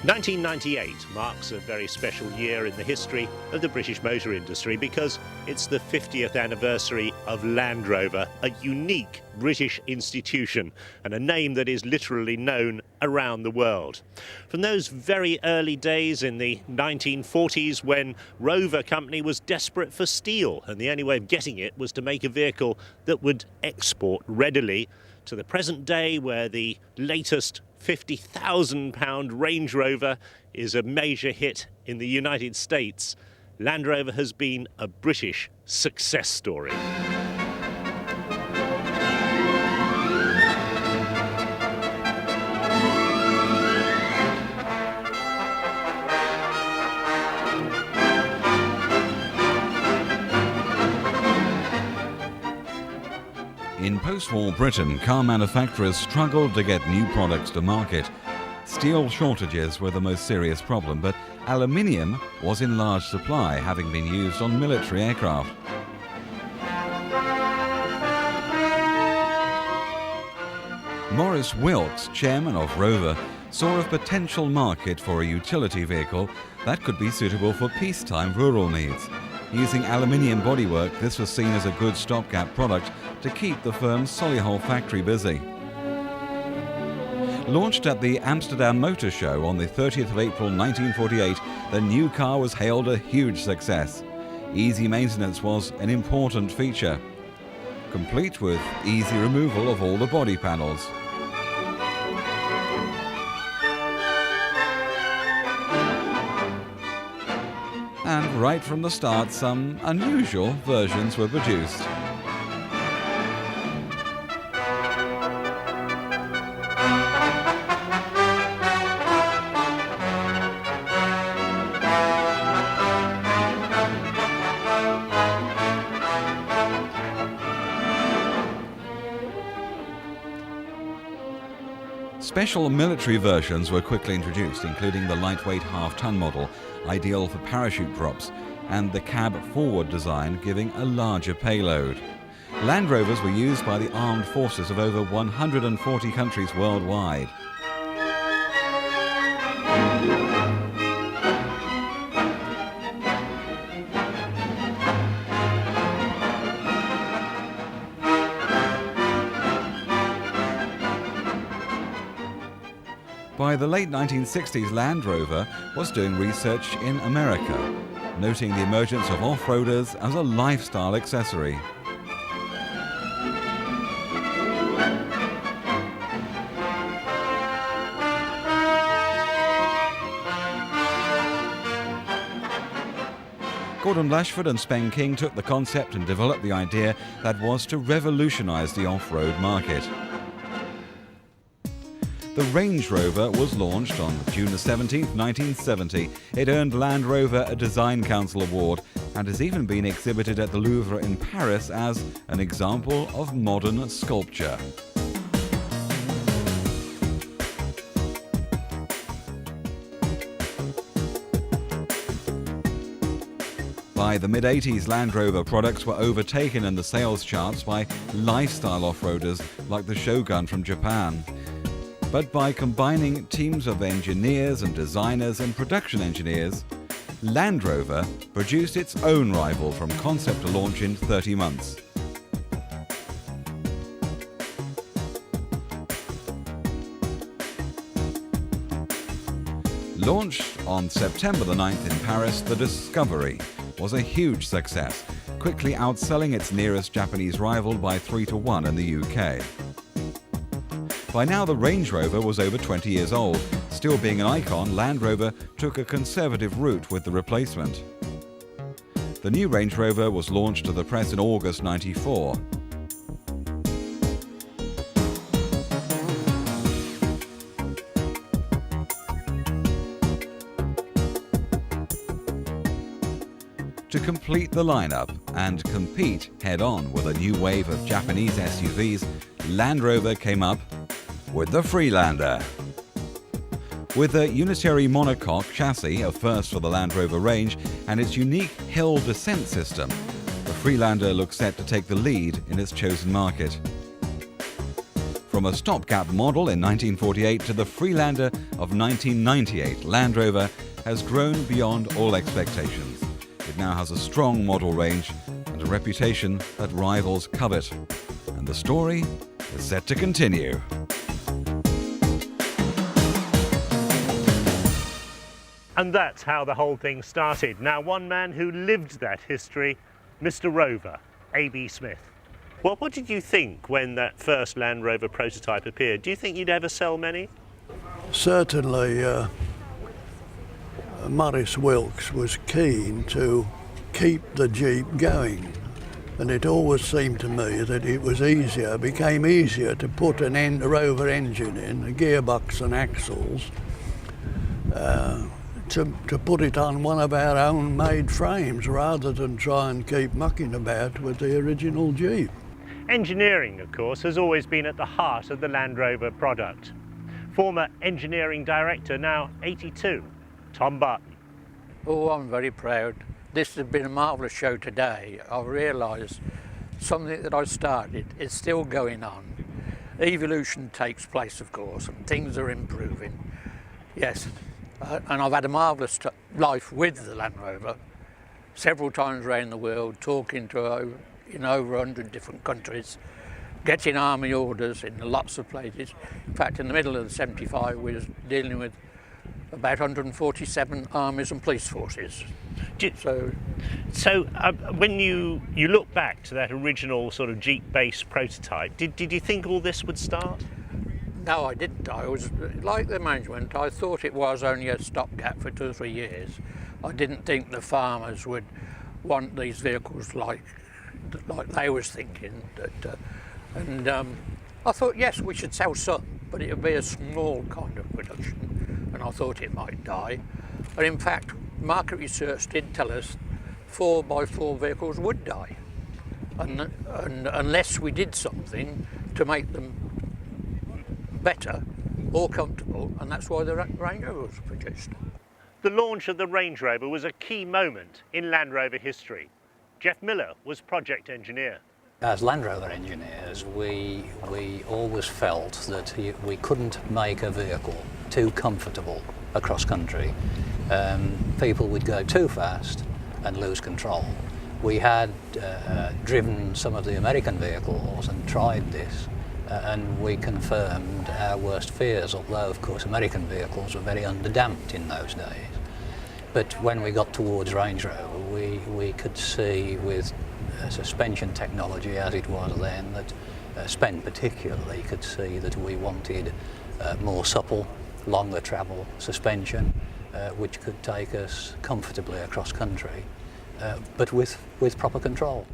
1998 marks a very special year in the history of the British motor industry because it's the 50th anniversary of Land Rover, a unique British institution and a name that is literally known around the world. From those very early days in the 1940s when Rover Company was desperate for steel and the only way of getting it was to make a vehicle that would export readily, to the present day where the latest £50,000 Range Rover is a major hit in the United States, Land Rover has been a British success story. In post-war Britain, car manufacturers struggled to get new products to market. Steel shortages were the most serious problem, but aluminium was in large supply, having been used on military aircraft. Maurice Wilkes, chairman of Rover, saw a potential market for a utility vehicle that could be suitable for peacetime rural needs. Using aluminium bodywork, this was seen as a good stopgap product to keep the firm's Solihull factory busy. Launched at the Amsterdam Motor Show on the 30th of April 1948, the new car was hailed a huge success. Easy maintenance was an important feature, complete with easy removal of all the body panels. And right from the start, some unusual versions were produced. Special military versions were quickly introduced, including the lightweight half-ton model, ideal for parachute drops, and the cab forward design giving a larger payload. Land Rovers were used by the armed forces of over 140 countries worldwide. By the late 1960s, Land Rover was doing research in America, noting the emergence of off-roaders as a lifestyle accessory. Gordon Lashford and Spen King took the concept and developed the idea that was to revolutionize the off-road market. The Range Rover was launched on June 17, 1970. It earned Land Rover a Design Council Award and has even been exhibited at the Louvre in Paris as an example of modern sculpture. By the mid-80s, Land Rover products were overtaken in the sales charts by lifestyle off-roaders like the Shogun from Japan. But by combining teams of engineers and designers and production engineers, Land Rover produced its own rival from concept to launch in 30 months. Launched on September the 9th in Paris, the Discovery was a huge success, quickly outselling its nearest Japanese rival by 3-1 in the UK. By now, the Range Rover was over 20 years old. Still being an icon, Land Rover took a conservative route with the replacement. The new Range Rover was launched to the press in August '94. To complete the lineup and compete head-on with a new wave of Japanese SUVs, Land Rover came up with the Freelander. With a unitary monocoque chassis, a first for the Land Rover range, and its unique hill descent system, the Freelander looks set to take the lead in its chosen market. From From a stopgap model in 1948 to the Freelander of 1998, Land Rover has grown beyond all expectations. It now has a strong model range and a reputation that rivals covet. And the story is set to continue. And that's how the whole thing started. Now, one man who lived that history, Mr. Rover, A.B. Smith. Well, what did you think when that first Land Rover prototype appeared? Do you think you'd ever sell many? Certainly, Maurice Wilkes was keen to keep the Jeep going, and it always seemed to me that it became easier to put an Land Rover engine in, a gearbox and axles, to put it on one of our own made frames rather than try and keep mucking about with the original Jeep. Engineering, of course, has always been at the heart of the Land Rover product. Former engineering director, now 82, Tom Barton. Oh, I'm very proud. This has been a marvellous show today. I've realised something that I started is still going on. Evolution takes place, of course, and things are improving. Yes, and I've had a marvellous life with the Land Rover, several times around the world, talking to in over 100 different countries, getting army orders in lots of places. In fact, in the middle of the 75, we was dealing with about 147 armies and police forces. So when you look back to that original sort of Jeep-based prototype, did you think all this would start? No, I didn't. I was like the management. I thought it was only a stopgap for 2 or 3 years. I didn't think the farmers would want these vehicles like they was thinking. I thought, yes, we should sell some, but it would be a small kind of production, and I thought it might die. And in fact, market research did tell us 4x4 vehicles would die, and unless we did something to make them better, more comfortable, and that's why the Range Rover was produced. The launch of the Range Rover was a key moment in Land Rover history. Jeff Miller was project engineer. As Land Rover engineers, we always felt that we couldn't make a vehicle too comfortable across country. People would go too fast and lose control. We had driven some of the American vehicles and tried this, and we confirmed our worst fears, although of course American vehicles were very underdamped in those days. But when we got towards Range Rover, we could see with suspension technology as it was then, that Spen particularly could see that we wanted more supple, longer travel suspension, which could take us comfortably across country, but with proper control.